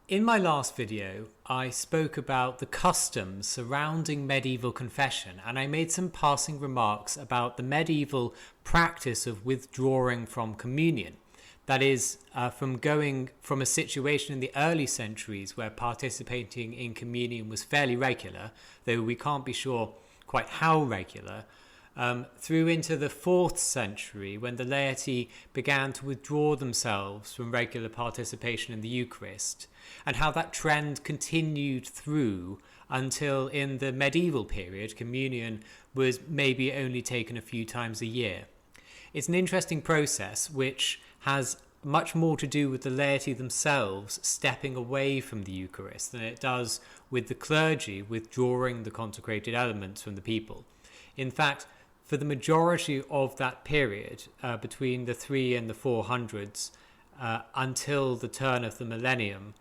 In my last video, I spoke about the customs surrounding medieval confession, and I made some passing remarks about the medieval practice of withdrawing from communion. That is, from going from a situation in the early centuries where participating in communion was fairly regular, though we can't be sure quite how regular, through into the 4th century when the laity began to withdraw themselves from regular participation in the Eucharist, and how that trend continued through until in the medieval period communion was maybe only taken a few times a year. It's an interesting process which has much more to do with the laity themselves stepping away from the Eucharist than it does with the clergy withdrawing the consecrated elements from the people. In fact, for the majority of that period, between the 300s and the 400s, until the turn of the millennium,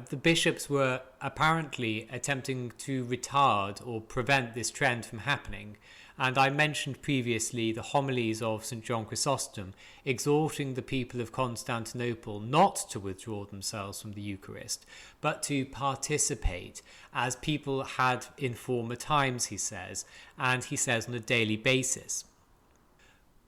the bishops were apparently attempting to retard or prevent this trend from happening. And I mentioned previously the homilies of St. John Chrysostom exhorting the people of Constantinople not to withdraw themselves from the Eucharist, but to participate as people had in former times, he says, and he says on a daily basis.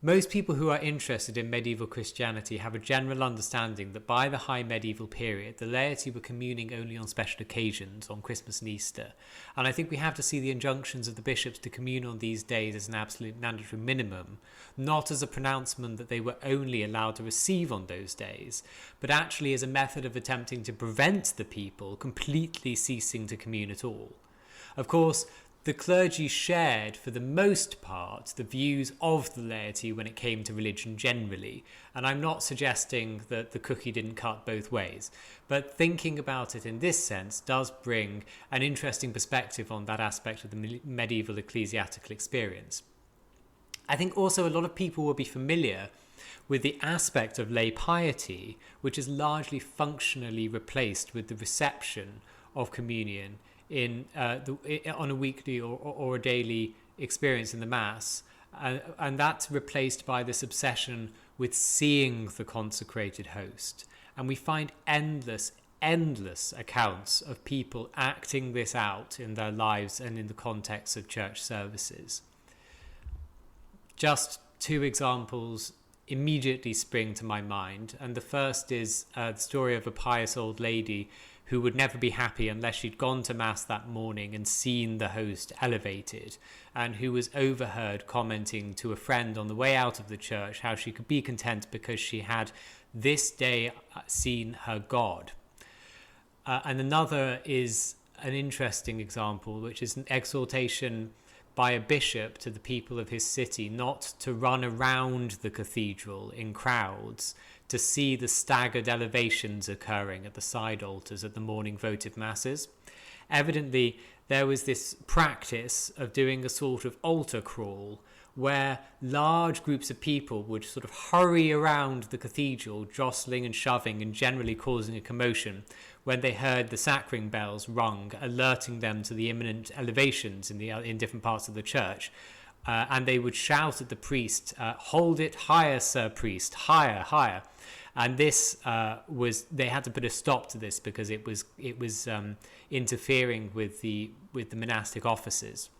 Most people who are interested in medieval Christianity have a general understanding that by the high medieval period, the laity were communing only on special occasions, on Christmas and Easter. And I think we have to see the injunctions of the bishops to commune on these days as an absolute mandatory minimum, not as a pronouncement that they were only allowed to receive on those days, but actually as a method of attempting to prevent the people completely ceasing to commune at all. Of course, the clergy shared, for the most part, the views of the laity when it came to religion generally, and I'm not suggesting that the cookie didn't cut both ways, but thinking about it in this sense does bring an interesting perspective on that aspect of the medieval ecclesiastical experience. I think also a lot of people will be familiar with the aspect of lay piety, which is largely functionally replaced with the reception of communion on a weekly or a daily experience in the Mass, and that's replaced by this obsession with seeing the consecrated host. And we find endless accounts of people acting this out in their lives and in the context of church services. Just 2 examples immediately spring to my mind, and the first is the story of a pious old lady who would never be happy unless she'd gone to Mass that morning and seen the host elevated, and who was overheard commenting to a friend on the way out of the church how she could be content because she had this day seen her God. And another is an interesting example, which is an exhortation by a bishop to the people of his city not to run around the cathedral in crowds to see the staggered elevations occurring at the side altars at the morning votive masses. Evidently, there was this practice of doing a sort of altar crawl where large groups of people would sort of hurry around the cathedral, jostling and shoving and generally causing a commotion when they heard the sacring bells rung, alerting them to the imminent elevations in different parts of the church. And they would shout at the priest, "Hold it higher, sir priest, higher, higher." And this they had to put a stop to this because it was interfering with the monastic offices.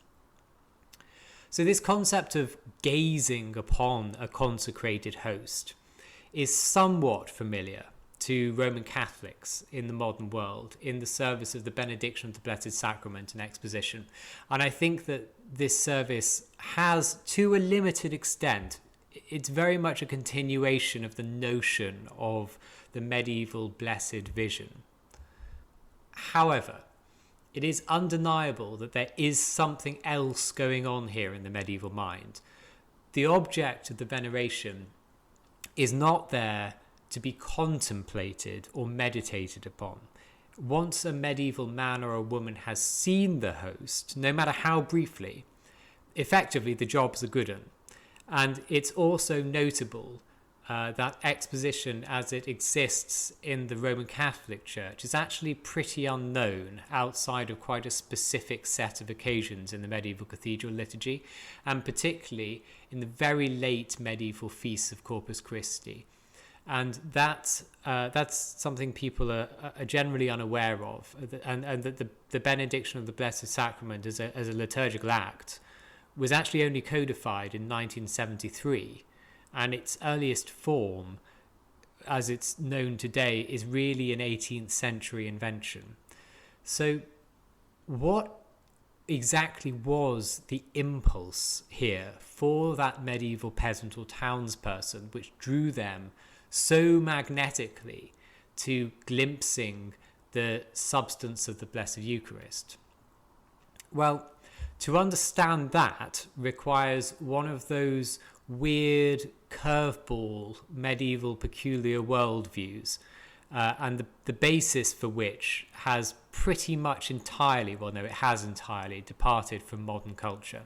So this concept of gazing upon a consecrated host is somewhat familiar to Roman Catholics in the modern world in the service of the benediction of the Blessed Sacrament and exposition. And I think that this service has, to a limited extent, it's very much a continuation of the notion of the medieval blessed vision. However, it is undeniable that there is something else going on here in the medieval mind. The object of the veneration is not there to be contemplated or meditated upon. Once a medieval man or a woman has seen the host, no matter how briefly, effectively the job's a good one. And it's also notable that exposition as it exists in the Roman Catholic Church is actually pretty unknown outside of quite a specific set of occasions in the medieval cathedral liturgy, and particularly in the very late medieval feasts of Corpus Christi. And that's something people are generally unaware of, and that the benediction of the Blessed Sacrament as a liturgical act was actually only codified in 1973, and its earliest form, as it's known today, is really an 18th century invention. So what exactly was the impulse here for that medieval peasant or townsperson which drew them so magnetically to glimpsing the substance of the Blessed Eucharist? Well, to understand that requires one of those weird curveball medieval peculiar worldviews, and the basis for which has pretty much entirely, well no, it has entirely departed from modern culture.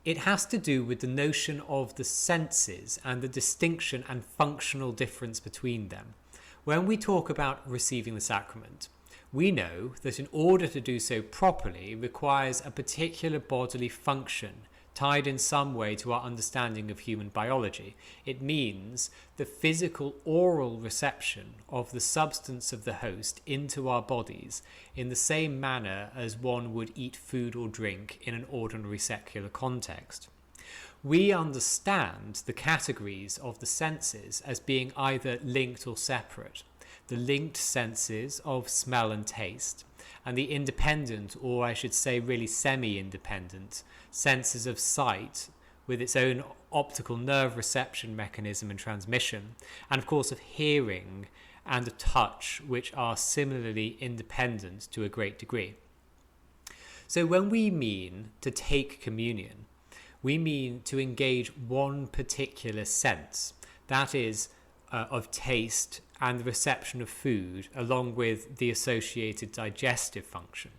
It has to do with the notion of the senses and the distinction and functional difference between them. When we talk about receiving the sacrament, we know that in order to do so properly requires a particular bodily function tied in some way to our understanding of human biology. It means the physical oral reception of the substance of the host into our bodies in the same manner as one would eat food or drink in an ordinary secular context. We understand the categories of the senses as being either linked or separate. The linked senses of smell and taste, and the independent, or I should say really semi-independent, senses of sight with its own optical nerve reception mechanism and transmission, and of course of hearing and of touch, which are similarly independent to a great degree. So when we mean to take communion, we mean to engage one particular sense, that is, of taste and the reception of food, along with the associated digestive function.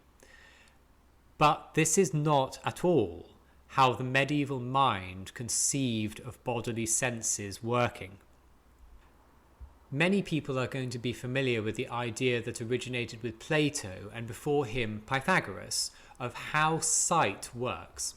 But this is not at all how the medieval mind conceived of bodily senses working. Many people are going to be familiar with the idea that originated with Plato and before him Pythagoras of how sight works.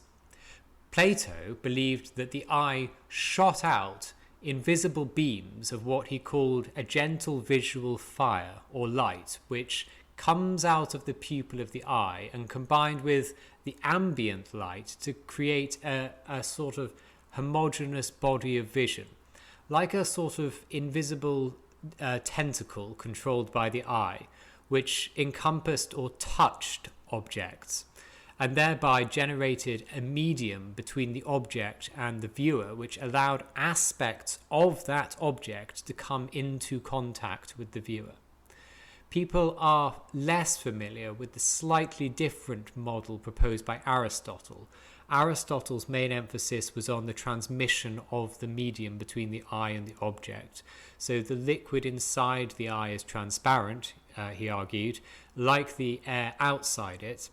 Plato believed that the eye shot out invisible beams of what he called a gentle visual fire or light, which comes out of the pupil of the eye and combined with the ambient light to create a sort of homogeneous body of vision, like a sort of invisible tentacle controlled by the eye, which encompassed or touched objects and thereby generated a medium between the object and the viewer, which allowed aspects of that object to come into contact with the viewer. People are less familiar with the slightly different model proposed by Aristotle. Aristotle's main emphasis was on the transmission of the medium between the eye and the object. So the liquid inside the eye is transparent, he argued, like the air outside it.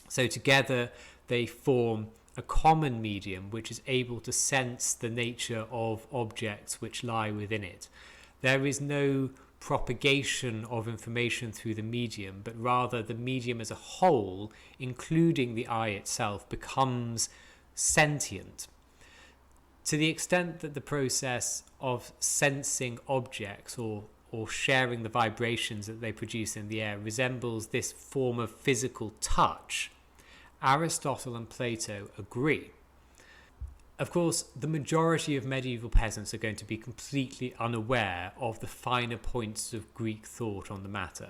So together they form a common medium which is able to sense the nature of objects which lie within it. There is no propagation of information through the medium, but rather the medium as a whole, including the eye itself, becomes sentient. To the extent that the process of sensing objects or sharing the vibrations that they produce in the air resembles this form of physical touch, Aristotle and Plato agree. Of course, the majority of medieval peasants are going to be completely unaware of the finer points of Greek thought on the matter,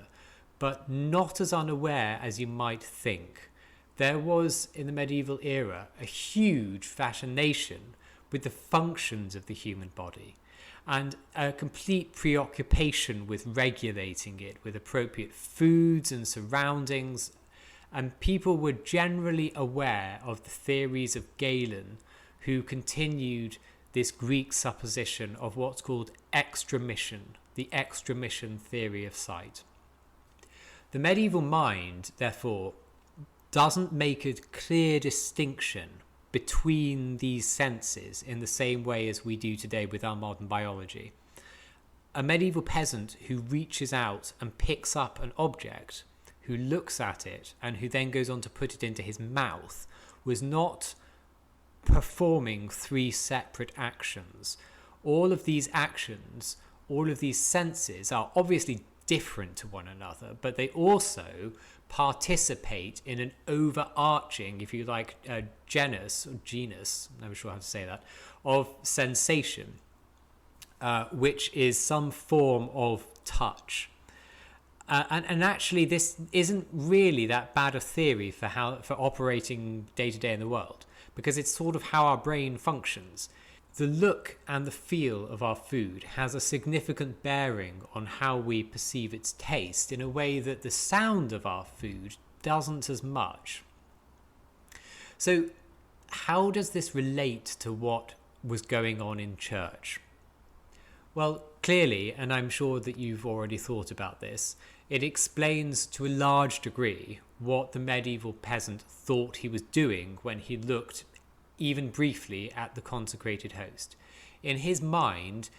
but not as unaware as you might think. There was, in the medieval era, a huge fascination with the functions of the human body and a complete preoccupation with regulating it with appropriate foods and surroundings, and people were generally aware of the theories of Galen, who continued this Greek supposition of what's called extramission, the extramission theory of sight. The medieval mind, therefore, doesn't make a clear distinction between these senses in the same way as we do today with our modern biology. A medieval peasant who reaches out and picks up an object, who looks at it, and who then goes on to put it into his mouth, was not performing three separate actions all of these actions, all of these senses are obviously different to one another, but they also participate in an overarching, if you like, genus, I'm never sure how to say that, of sensation, which is some form of touch. And actually, this isn't really that bad a theory for operating day to day in the world, because it's sort of how our brain functions. The look and the feel of our food has a significant bearing on how we perceive its taste in a way that the sound of our food doesn't as much. So, how does this relate to what was going on in church? Well, clearly, and I'm sure that you've already thought about this, it explains to a large degree what the medieval peasant thought he was doing when he looked even briefly at the consecrated host. In his mind,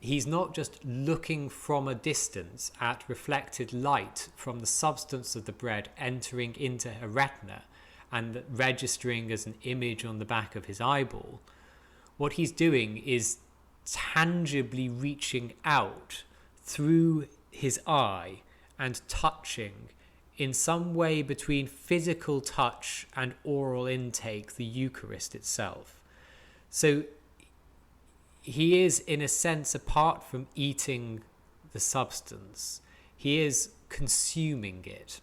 he's not just looking from a distance at reflected light from the substance of the bread entering into a retina and registering as an image on the back of his eyeball. What he's doing is tangibly reaching out through his eye and touching in some way between physical touch and oral intake the Eucharist itself. So he is, in a sense, apart from eating the substance, he is consuming it.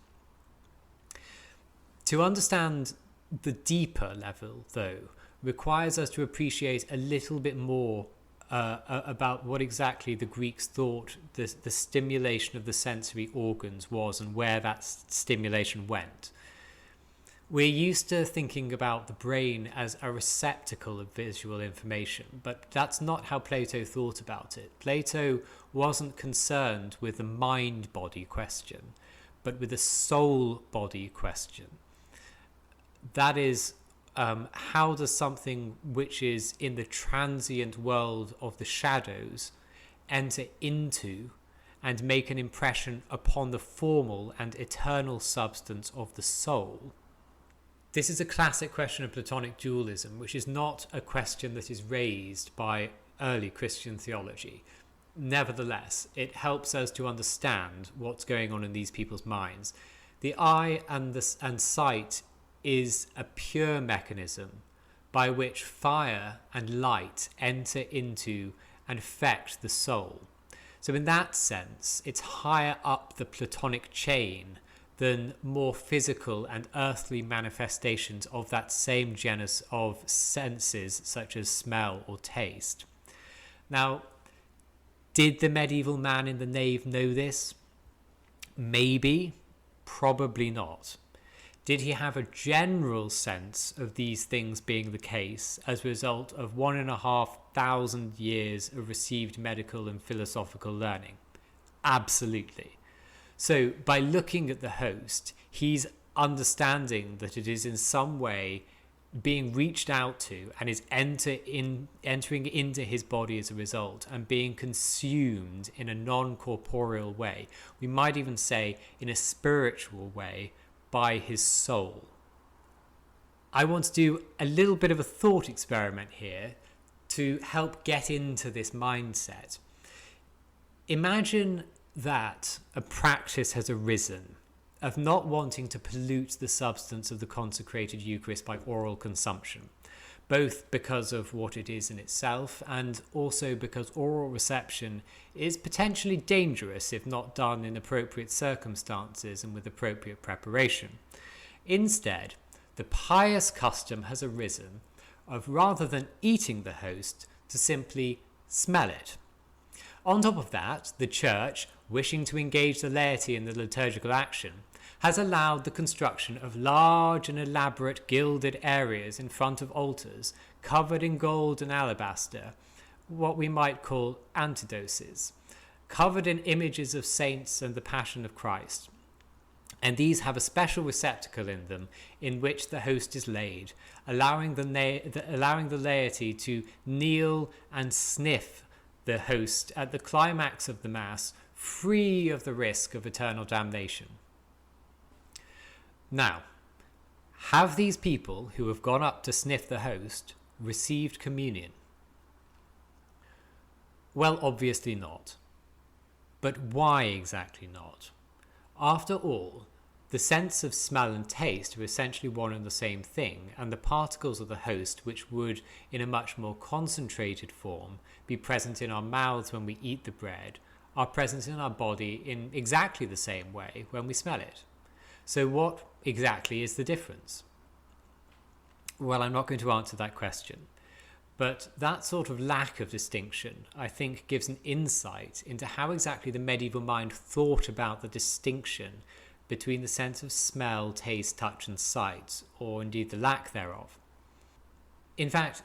To understand the deeper level, though, requires us to appreciate a little bit more about what exactly the Greeks thought the stimulation of the sensory organs was and where that stimulation went. We're used to thinking about the brain as a receptacle of visual information, but that's not how Plato thought about it. Plato wasn't concerned with the mind-body question, but with the soul-body question. That is, how does something which is in the transient world of the shadows enter into and make an impression upon the formal and eternal substance of the soul? This is a classic question of Platonic dualism, which is not a question that is raised by early Christian theology. Nevertheless, it helps us to understand what's going on in these people's minds. The eye and sight is a pure mechanism by which fire and light enter into and affect the soul. So in that sense, it's higher up the Platonic chain than more physical and earthly manifestations of that same genus of senses, such as smell or taste. Now, did the medieval man in the nave know this? Maybe, probably not. Did he have a general sense of these things being the case as a result of 1,500 years of received medical and philosophical learning? Absolutely. So by looking at the host, he's understanding that it is in some way being reached out to and is entering into his body as a result and being consumed in a non-corporeal way. We might even say in a spiritual way, by his soul. I want to do a little bit of a thought experiment here to help get into this mindset. Imagine that a practice has arisen of not wanting to pollute the substance of the consecrated Eucharist by oral consumption, both because of what it is in itself and also because oral reception is potentially dangerous if not done in appropriate circumstances and with appropriate preparation. Instead, the pious custom has arisen of, rather than eating the host, to simply smell it. On top of that, the Church, wishing to engage the laity in the liturgical action, has allowed the construction of large and elaborate gilded areas in front of altars covered in gold and alabaster, what we might call antidoses, covered in images of saints and the Passion of Christ. And these have a special receptacle in them in which the host is laid, allowing the laity to kneel and sniff the host at the climax of the Mass, free of the risk of eternal damnation. Now, have these people who have gone up to sniff the host received communion? Well, obviously not. But why exactly not? After all, the sense of smell and taste are essentially one and the same thing, and the particles of the host, which would, in a much more concentrated form, be present in our mouths when we eat the bread, are present in our body in exactly the same way when we smell it. So what exactly is the difference? Well, I'm not going to answer that question. But that sort of lack of distinction, I think, gives an insight into how exactly the medieval mind thought about the distinction between the sense of smell, taste, touch and sight, or indeed the lack thereof. In fact,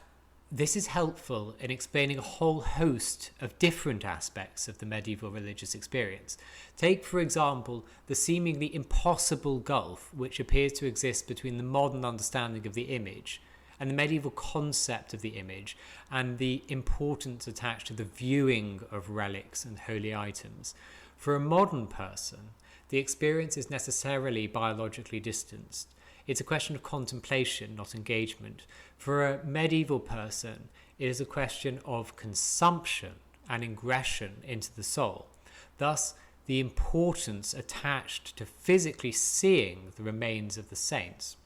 this is helpful in explaining a whole host of different aspects of the medieval religious experience. Take, for example, the seemingly impossible gulf which appears to exist between the modern understanding of the image and the medieval concept of the image, and the importance attached to the viewing of relics and holy items. For a modern person, the experience is necessarily biologically distanced. It's a question of contemplation, not engagement. For a medieval person, it is a question of consumption and ingression into the soul. Thus, the importance attached to physically seeing the remains of the saints.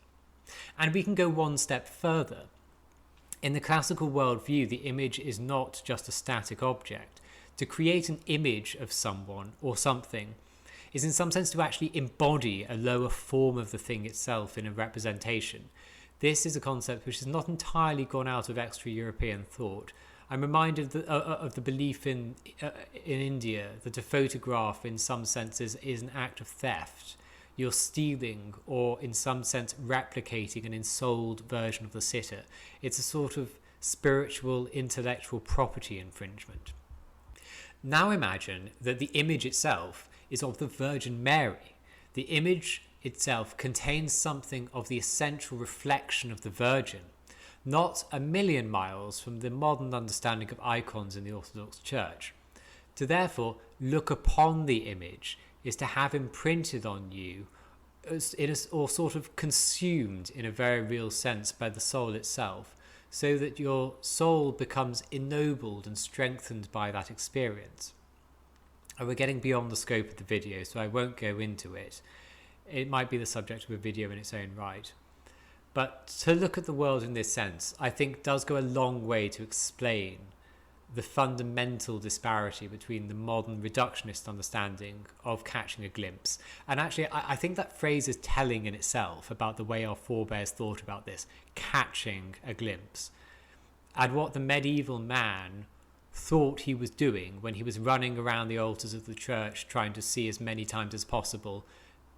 And we can go one step further. In the classical worldview, the image is not just a static object. To create an image of someone or something is in some sense to actually embody a lower form of the thing itself in a representation. This is a concept which has not entirely gone out of extra-European thought. I'm reminded of the belief in India that a photograph in some senses is an act of theft. You're stealing or in some sense replicating an ensouled version of the sitter. It's a sort of spiritual intellectual property infringement. Now imagine that the image itself is of the Virgin Mary. The image itself contains something of the essential reflection of the Virgin, not a million miles from the modern understanding of icons in the Orthodox Church. To therefore look upon the image is to have imprinted on you or sort of consumed in a very real sense by the soul itself, so that your soul becomes ennobled and strengthened by that experience. And we're getting beyond the scope of the video, so I won't go into it. It might be the subject of a video in its own right. But to look at the world in this sense, I think does go a long way to explain the fundamental disparity between the modern reductionist understanding of catching a glimpse. And actually, I think that phrase is telling in itself about the way our forebears thought about this, catching a glimpse, and what the medieval man thought he was doing when he was running around the altars of the church trying to see as many times as possible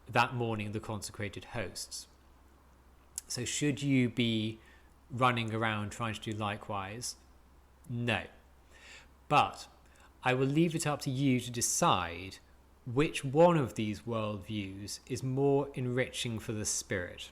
that morning the consecrated hosts. So should you be running around trying to do likewise? No. But I will leave it up to you to decide which one of these worldviews is more enriching for the spirit.